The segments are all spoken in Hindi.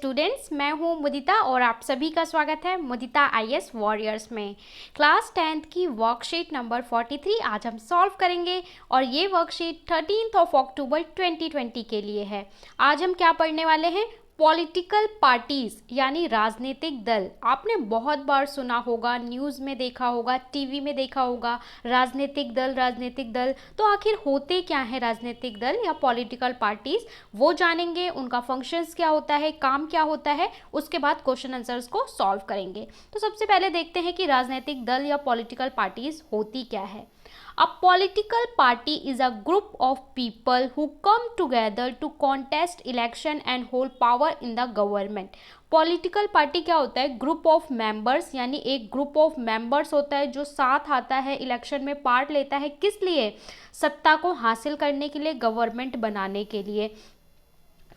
स्टूडेंट्स, मैं हूं मुदिता और आप सभी का स्वागत है मुदिता आईएएस वॉरियर्स में। क्लास 10th की वर्कशीट नंबर 43 आज हम सॉल्व करेंगे और ये वर्कशीट 13 अक्टूबर 2020 के लिए है। आज हम क्या पढ़ने वाले हैं? पॉलिटिकल पार्टीज यानी राजनीतिक दल। आपने बहुत बार सुना होगा, न्यूज़ में देखा होगा, टीवी में देखा होगा, राजनीतिक दल राजनीतिक दल। तो आखिर होते क्या है राजनीतिक दल या पॉलिटिकल पार्टीज, वो जानेंगे। उनका फंक्शंस क्या होता है, काम क्या होता है, उसके बाद क्वेश्चन आंसर्स को सॉल्व करेंगे। तो सबसे पहले देखते हैं कि राजनीतिक दल या पॉलिटिकल पार्टीज होती क्या है। A political party is a group of people who come together to contest election and hold power in the government. Political party क्या होता है? ग्रुप ऑफ मेंबर्स, यानी एक ग्रुप ऑफ मेंबर्स होता है जो साथ आता है, इलेक्शन में पार्ट लेता है। किस लिए? सत्ता को हासिल करने के लिए, गवर्नमेंट बनाने के लिए।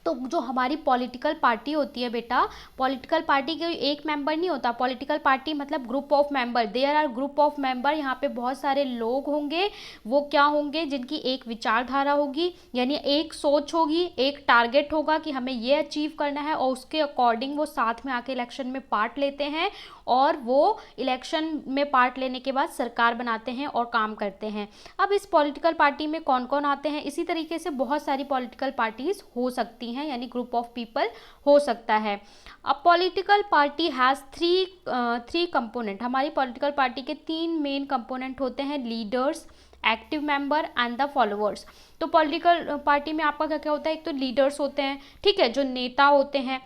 तो जो हमारी पॉलिटिकल पार्टी होती है बेटा, पॉलिटिकल पार्टी के एक मेंबर नहीं होता। पॉलिटिकल पार्टी मतलब group of member, there are group of member. यहाँ पे बहुत सारे लोग होंगे। वो क्या होंगे? जिनकी एक विचारधारा होगी, यानी एक सोच होगी, एक टारगेट होगा कि हमें ये अचीव करना है, और उसके अकॉर्डिंग वो साथ में आके इलेक्शन में पार्ट लेते हैं और वो इलेक्शन में पार्ट लेने के बाद सरकार बनाते हैं और काम करते हैं। अब इस पॉलिटिकल पार्टी में कौन कौन आते हैं? इसी तरीके से बहुत सारी पॉलिटिकल पार्टीज हो सकती हैं, यानी ग्रुप ऑफ पीपल हो सकता है। अब political party has three component. हमारी पॉलिटिकल पार्टी के 3 मेन कंपोनेंट होते हैं: leaders, active member and the followers. तो पॉलिटिकल पार्टी में आपका क्या क्या होता है? एक तो लीडर्स होते हैं, ठीक है, जो नेता होते हैं।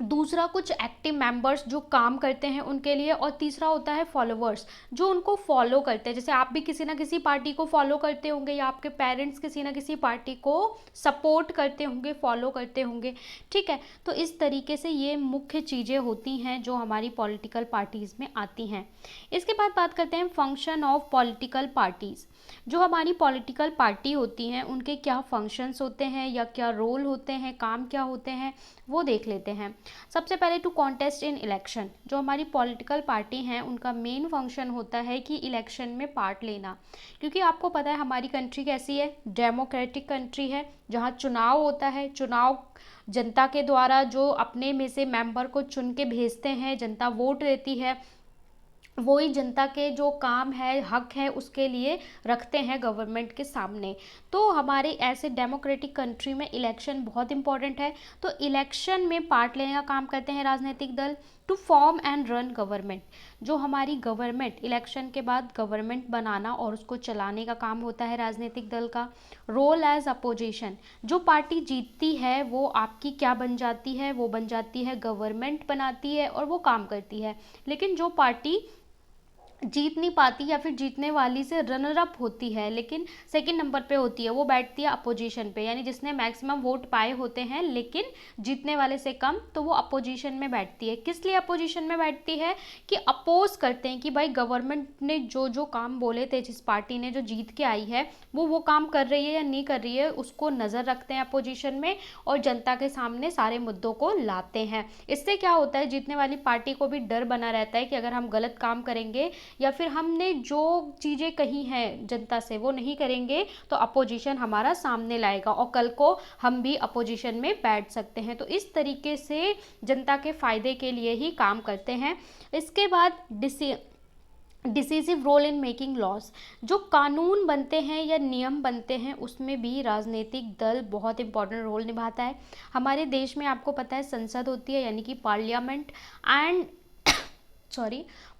दूसरा कुछ एक्टिव मेंबर्स जो काम करते हैं उनके लिए, और तीसरा होता है फॉलोअर्स जो उनको फॉलो करते हैं। जैसे आप भी किसी ना किसी पार्टी को फॉलो करते होंगे, या आपके पेरेंट्स किसी ना किसी पार्टी को सपोर्ट करते होंगे, फॉलो करते होंगे, ठीक है। तो इस तरीके से ये मुख्य चीज़ें होती हैं जो हमारी पॉलिटिकल पार्टीज़ में आती हैं। इसके बाद बात करते हैं फंक्शन ऑफ पॉलिटिकल पार्टीज़। जो हमारी पॉलिटिकल पार्टी होती हैं उनके क्या फंक्शंस होते हैं या क्या रोल होते हैं, काम क्या होते हैं, वो देख लेते हैं। सबसे पहले टू कॉन्टेस्ट इन इलेक्शन। जो हमारी पॉलिटिकल पार्टी हैं उनका मेन फंक्शन होता है कि इलेक्शन में पार्ट लेना। क्योंकि आपको पता है हमारी कंट्री कैसी है, डेमोक्रेटिक कंट्री है, जहाँ चुनाव होता है। चुनाव जनता के द्वारा जो अपने में से मेंबर को चुन के भेजते हैं, जनता वोट देती है, वही जनता के जो काम है, हक है, उसके लिए रखते हैं गवर्नमेंट के सामने। तो हमारे ऐसे डेमोक्रेटिक कंट्री में इलेक्शन बहुत इंपॉर्टेंट है। तो इलेक्शन में पार्ट लेने का काम करते हैं राजनीतिक दल। To form and run government. जो हमारी गवर्नमेंट, इलेक्शन के बाद गवर्नमेंट बनाना और उसको चलाने का काम होता है राजनीतिक दल का। Role as opposition. जो पार्टी जीतती है वो आपकी क्या बन जाती है? वो बन जाती है गवर्नमेंट बनाती है और वो काम करती है। लेकिन जो पार्टी जीत नहीं पाती या फिर जीतने वाली से रनर अप होती है, लेकिन सेकंड नंबर पे होती है, वो बैठती है अपोजिशन पे, यानी जिसने मैक्सिमम वोट पाए होते हैं लेकिन जीतने वाले से कम, तो वो अपोजिशन में बैठती है। किस लिए अपोजिशन में बैठती है? कि अपोज करते हैं कि भाई गवर्नमेंट ने जो जो काम बोले थे, जिस पार्टी ने जो जीत के आई है वो काम कर रही है या नहीं कर रही है, उसको नज़र रखते हैं अपोजिशन में और जनता के सामने सारे मुद्दों को लाते हैं। इससे क्या होता है, जीतने वाली पार्टी को भी डर बना रहता है कि अगर हम गलत काम करेंगे या फिर हमने जो चीज़ें कही हैं जनता से वो नहीं करेंगे, तो अपोजिशन हमारा सामने लाएगा और कल को हम भी अपोजिशन में बैठ सकते हैं। तो इस तरीके से जनता के फायदे के लिए ही काम करते हैं। इसके बाद decisive role in making laws. जो कानून बनते हैं या नियम बनते हैं उसमें भी राजनीतिक दल बहुत इंपॉर्टेंट रोल निभाता है। हमारे देश में आपको पता है संसद होती है, यानी कि पार्लियामेंट एंड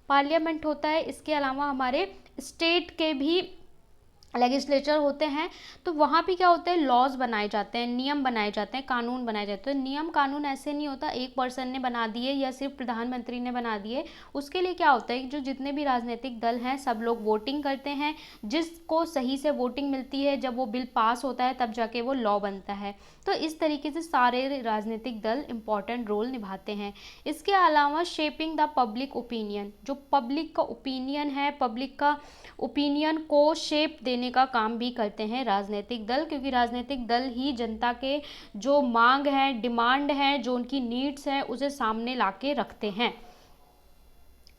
पार्लियामेंट होता है। इसके अलावा हमारे स्टेट के भी लेजिस्लेचर होते हैं। तो वहाँ पे क्या होता है, लॉज बनाए जाते हैं, नियम बनाए जाते हैं, कानून बनाए जाते हैं। नियम कानून ऐसे नहीं होता एक पर्सन ने बना दिए या सिर्फ प्रधानमंत्री ने बना दिए। उसके लिए क्या होता है, जो जितने भी राजनीतिक दल हैं सब लोग वोटिंग करते हैं। जिसको सही से वोटिंग मिलती है, जब वो बिल पास होता है तब जाके वो लॉ बनता है। तो इस तरीके से सारे राजनीतिक दल इंपॉर्टेंट रोल निभाते हैं। इसके अलावा शेपिंग द पब्लिक ओपिनियन। जो पब्लिक का ओपिनियन है, पब्लिक का ओपिनियन को शेप देने का काम भी करते हैं राजनीतिक दल, क्योंकि राजनीतिक दल ही जनता के जो मांग है, डिमांड है, जो उनकी नीड्स हैं, उसे सामने लाके रखते हैं।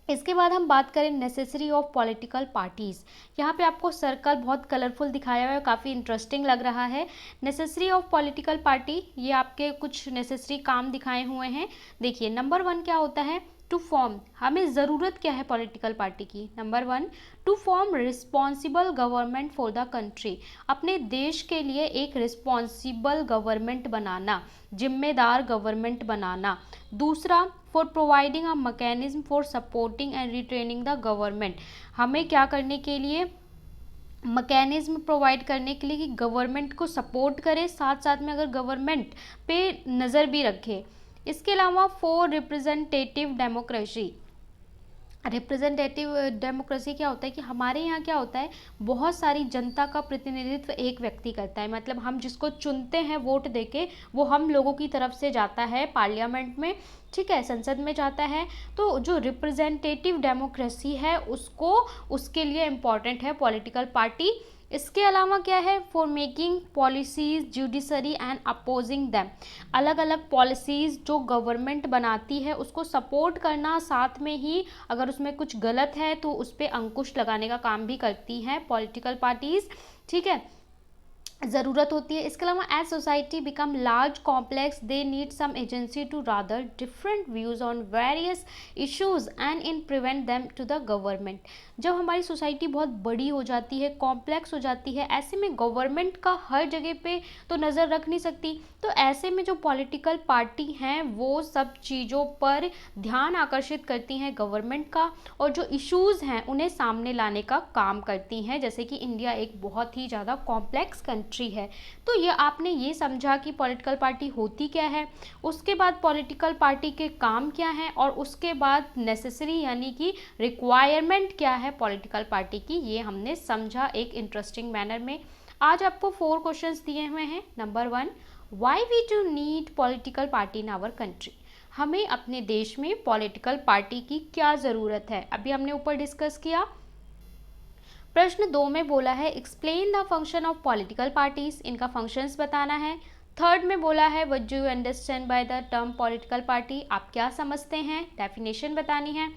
इसके बाद हम बात करें नेसेसरी ऑफ पॉलिटिकल पार्टीज़। यहाँ पे आपको सर्कल बहुत कलरफुल दिखाया हुआ है, काफ़ी इंटरेस्टिंग लग रहा है। नेसेसरी ऑफ पॉलिटिकल पार्टी, ये आपके कुछ नेसेसरी काम दिखाए हुए हैं। देखिए नंबर 1 क्या होता है, टू फॉर्म, हमें ज़रूरत क्या है पॉलिटिकल पार्टी की। नंबर 1, to form responsible government for the country, अपने देश के लिए एक रिस्पॉन्सिबल गवर्नमेंट बनाना, जिम्मेदार गवर्नमेंट बनाना। दूसरा, for providing a mechanism for supporting and retraining the government, हमें क्या करने के लिए, मैकेनिज्म प्रोवाइड करने के लिए कि गवर्नमेंट को सपोर्ट करे, साथ साथ में अगर गवर्नमेंट पे नज़र भी रखे। इसके अलावा for representative democracy, representative democracy क्या होता है कि हमारे यहाँ क्या होता है, बहुत सारी जनता का प्रतिनिधित्व एक व्यक्ति करता है, मतलब हम जिसको चुनते हैं वोट देके, वो हम लोगों की तरफ से जाता है पार्लियामेंट में, ठीक है, संसद में जाता है। तो जो रिप्रेजेंटेटिव डेमोक्रेसी है उसको, उसके लिए इम्पॉर्टेंट है पॉलिटिकल पार्टी। इसके अलावा क्या है, for making policies judiciary and opposing them, अलग अलग पॉलिसीज़ जो गवर्नमेंट बनाती है उसको सपोर्ट करना, साथ में ही अगर उसमें कुछ गलत है तो उस पर अंकुश लगाने का काम भी करती हैं पॉलिटिकल पार्टीज़, ठीक है, ज़रूरत होती है। इसके अलावा as society become large complex they need some agency to gather different views on various issues and and present them to the government, जब हमारी सोसाइटी बहुत बड़ी हो जाती है, कॉम्प्लेक्स हो जाती है, ऐसे में गवर्नमेंट का हर जगह पे तो नज़र रख नहीं सकती, तो ऐसे में जो पॉलिटिकल पार्टी हैं वो सब चीज़ों पर ध्यान आकर्षित करती हैं गवर्नमेंट का, और जो इश्यूज़ हैं उन्हें सामने लाने का काम करती हैं। जैसे कि इंडिया एक बहुत ही ज़्यादा कॉम्प्लेक्स कंट्री है, तो ये आपने ये समझा कि पॉलिटिकल पार्टी होती क्या है, उसके बाद पॉलिटिकल पार्टी के काम क्या हैं, और उसके बाद नेसेसरी यानी कि रिक्वायरमेंट क्या है पॉलिटिकल पार्टी की, ये हमने समझा एक इंटरेस्टिंग मैनर में। आज आपको 4 क्वेश्चंस दिए हुए हैं। Number 1, why we do need political party in our country, हमें अपने देश में पॉलिटिकल पार्टी की क्या ज़रूरत है, अभी हमने ऊपर डिस्कस किया। प्रश्न 2 में बोला है explain the function of political parties, इनका फंक्शंस बताना है। थर्ड में बोला है what do you understand by the term political party, आप क्या समझते हैं, डेफिनेशन बतानी है।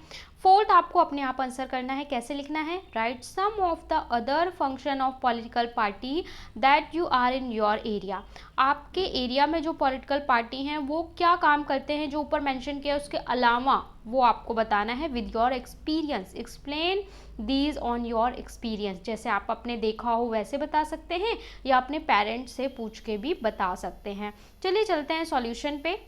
फोर्थ, आपको अपने आप आंसर करना है, कैसे लिखना है, write some of the other function of political party that you are in your area, आपके एरिया में जो पॉलिटिकल पार्टी हैं वो क्या काम करते हैं, जो ऊपर मेंशन किया उसके अलावा वो आपको बताना है with your experience, explain these on your experience, जैसे आप अपने देखा हो वैसे बता सकते हैं या अपने पेरेंट्स से पूछ के भी बता सकते हैं। चलिए चलते हैं सॉल्यूशन पे।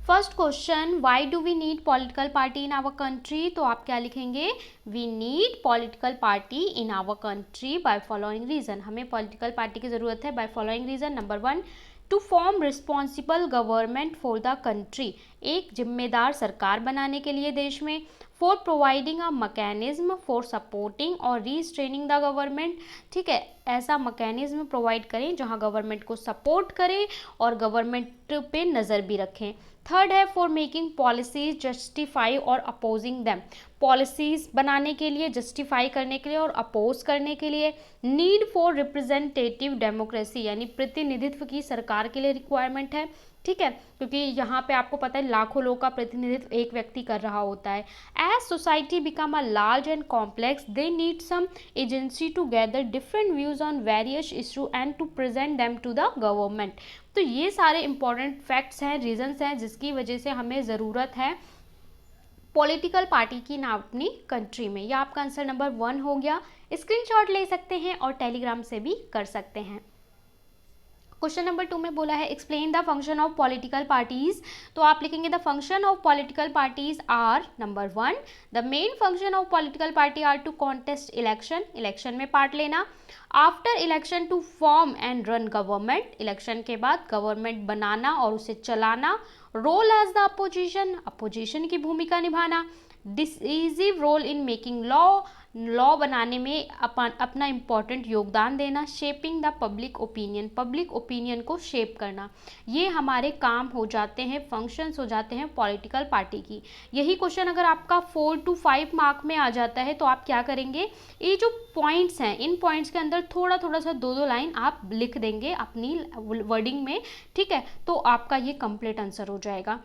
First question, why do we need political party in our country, तो आप क्या लिखेंगे, we need political party in our country by following reason, हमें पॉलिटिकल पार्टी की ज़रूरत है by following reason. Number 1, to form responsible government for the country, एक जिम्मेदार सरकार बनाने के लिए देश में। For providing a mechanism for supporting और रीस्ट्रेनिंग द गवर्नमेंट, ठीक है, ऐसा मैकेनिज्म प्रोवाइड करें जहां गवर्नमेंट को सपोर्ट करें और गवर्नमेंट पे नज़र भी रखें। थर्ड है फॉर मेकिंग पॉलिसीज जस्टिफाई और अपोजिंग दैम, पॉलिसीज बनाने के लिए, जस्टिफाई करने के लिए और अपोज करने के लिए। नीड फॉर रिप्रेजेंटेटिव डेमोक्रेसी, यानी प्रतिनिधित्व की सरकार के लिए रिक्वायरमेंट है, ठीक है, क्योंकि यहाँ पे आपको पता है लाखों लोगों का प्रतिनिधित्व एक व्यक्ति कर रहा होता है। As society become a large and complex they need some agency to gather different views on various issue and to present them to the government. तो ये सारे इंपॉर्टेंट फैक्ट्स हैं, रीजंस हैं जिसकी वजह से हमें ज़रूरत है पॉलिटिकल पार्टी की ना अपनी कंट्री में। यह आपका आंसर नंबर 1 हो गया। स्क्रीनशॉट ले सकते हैं और टेलीग्राम से भी कर सकते हैं। क्वेश्चन नंबर 2 में बोला है explain the function of political parties, तो आप लिखेंगे the function of political parties are, number 1, the main function of political party are to contest election, election में पार्ट लेना। After election to form and run government, election के बाद गवर्नमेंट बनाना और उसे चलाना। Role as the opposition, opposition की भूमिका निभाना। Decisive role in making law, law बनाने में अपना इम्पॉर्टेंट योगदान देना। Shaping the public opinion, public opinion को शेप करना। ये हमारे काम हो जाते हैं, फंक्शंस हो जाते हैं पॉलिटिकल पार्टी की। यही क्वेश्चन अगर आपका 4 to 5 मार्क में आ जाता है तो आप क्या करेंगे, ये जो पॉइंट्स हैं इन पॉइंट्स के अंदर थोड़ा थोड़ा सा 2-2 लाइन आप लिख देंगे अपनी वर्डिंग में, ठीक है, तो आपका ये कंप्लीट आंसर हो जाएगा।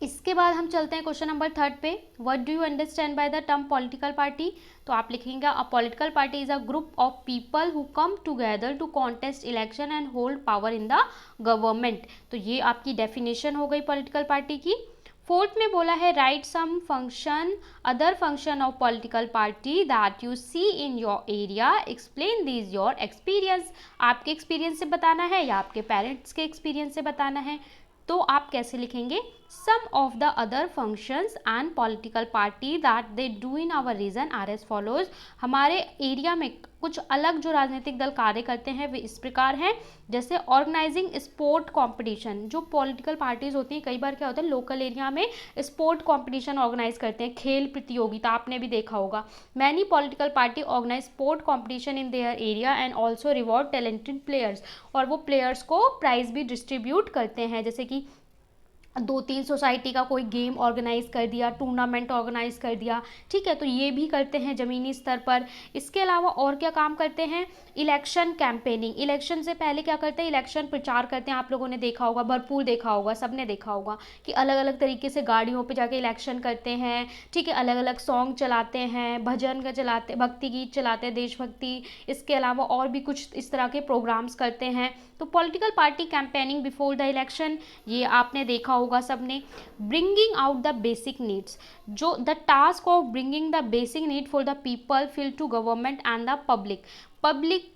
इसके बाद हम चलते हैं क्वेश्चन नंबर 3 पे। What do you understand by the term political party? तो आप लिखेंगे a political party is a group of people who come together to contest election and hold power in the government. तो ये आपकी डेफिनेशन हो गई पॉलिटिकल पार्टी की। फोर्थ में बोला है write some function other function of political party that you see in your area, explain this your experience. आपके एक्सपीरियंस से बताना है या आपके पेरेंट्स के एक्सपीरियंस से बताना है। तो आप कैसे लिखेंगे? Some of the other functions and political party that they do in our region are as follows. हमारे एरिया में कुछ अलग जो राजनीतिक दल कार्य करते हैं वे इस प्रकार हैं, जैसे ऑर्गेनाइजिंग स्पोर्ट कंपटीशन। जो पॉलिटिकल पार्टीज होती हैं कई बार क्या होता है लोकल एरिया में स्पोर्ट कंपटीशन ऑर्गेनाइज करते हैं, खेल प्रतियोगिता, आपने भी देखा होगा। Many political party organize sport competition in their area and also reward talented players. और वो प्लेयर्स को प्राइज भी डिस्ट्रीब्यूट करते हैं, जैसे कि 2-3 सोसाइटी का कोई गेम ऑर्गेनाइज कर दिया, टूर्नामेंट ऑर्गेनाइज कर दिया, ठीक है। तो ये भी करते हैं ज़मीनी स्तर पर। इसके अलावा और क्या काम करते हैं? Election campaigning. इलेक्शन से पहले क्या करते हैं? इलेक्शन प्रचार करते हैं। आप लोगों ने देखा होगा, भरपूर देखा होगा, सबने देखा होगा कि अलग अलग तरीके से गाड़ियों पे जाके इलेक्शन करते हैं, ठीक है। अलग अलग सॉन्ग चलाते हैं, भजन का चलाते, भक्ति गीत चलाते हैं, देशभक्ति। इसके अलावा और भी कुछ इस तरह के प्रोग्राम्स करते हैं। तो political party campaigning before the election, ये आपने देखा होगा सबने। Bringing out the basic needs, जो the task of bringing the basic need for the people feel to government and the public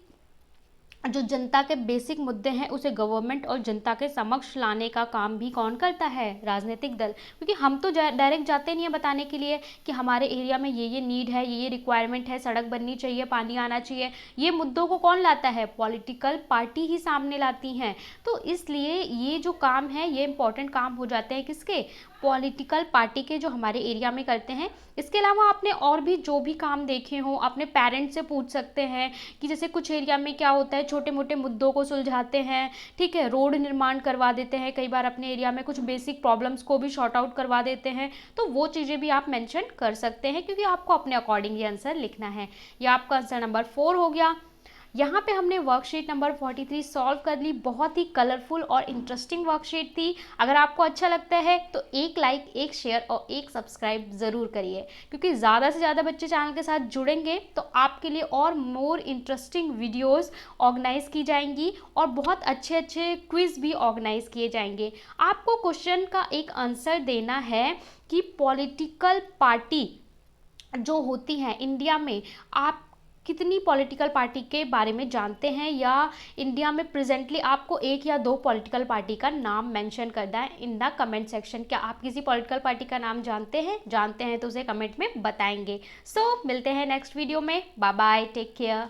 जो जनता के बेसिक मुद्दे हैं उसे गवर्नमेंट और जनता के समक्ष लाने का काम भी कौन करता है? राजनीतिक दल। क्योंकि हम तो डायरेक्ट जाते नहीं है बताने के लिए कि हमारे एरिया में ये नीड है, ये रिक्वायरमेंट है, सड़क बननी चाहिए, पानी आना चाहिए। ये मुद्दों को कौन लाता है? पॉलिटिकल पार्टी ही सामने लाती हैं। तो इसलिए ये जो काम है ये इंपॉर्टेंट काम हो जाते हैं किसके? पॉलिटिकल पार्टी के, जो हमारे एरिया में करते हैं। इसके अलावा आपने और भी जो भी काम देखे हो अपने पेरेंट्स से पूछ सकते हैं कि जैसे कुछ एरिया में क्या होता है, छोटे मोटे मुद्दों को सुलझाते हैं, ठीक है, रोड निर्माण करवा देते हैं, कई बार अपने एरिया में कुछ बेसिक प्रॉब्लम्स को भी शॉर्ट आउट करवा देते हैं। तो वो चीज़ें भी आप मेंशन कर सकते हैं, क्योंकि आपको अपने अकॉर्डिंग ये आंसर लिखना है। ये आपका आंसर नंबर 4 हो गया। यहाँ पे हमने वर्कशीट नंबर 43 सॉल्व कर ली। बहुत ही कलरफुल और इंटरेस्टिंग वर्कशीट थी। अगर आपको अच्छा लगता है तो एक लाइक, एक शेयर और एक सब्सक्राइब ज़रूर करिए, क्योंकि ज़्यादा से ज़्यादा बच्चे चैनल के साथ जुड़ेंगे तो आपके लिए और मोर इंटरेस्टिंग वीडियोज़ ऑर्गेनाइज की जाएंगी और बहुत अच्छे अच्छे क्विज़ भी ऑर्गेनाइज किए जाएंगे। आपको क्वेश्चन का एक आंसर देना है कि पॉलिटिकल पार्टी जो होती हैं इंडिया में, आप कितनी पॉलिटिकल पार्टी के बारे में जानते हैं, या इंडिया में प्रेजेंटली आपको 1 या 2 पॉलिटिकल पार्टी का नाम मेंशन करना है इन द कमेंट सेक्शन। क्या आप किसी पॉलिटिकल पार्टी का नाम जानते हैं तो उसे कमेंट में बताएंगे। सो मिलते हैं नेक्स्ट वीडियो में। Bye bye, take care.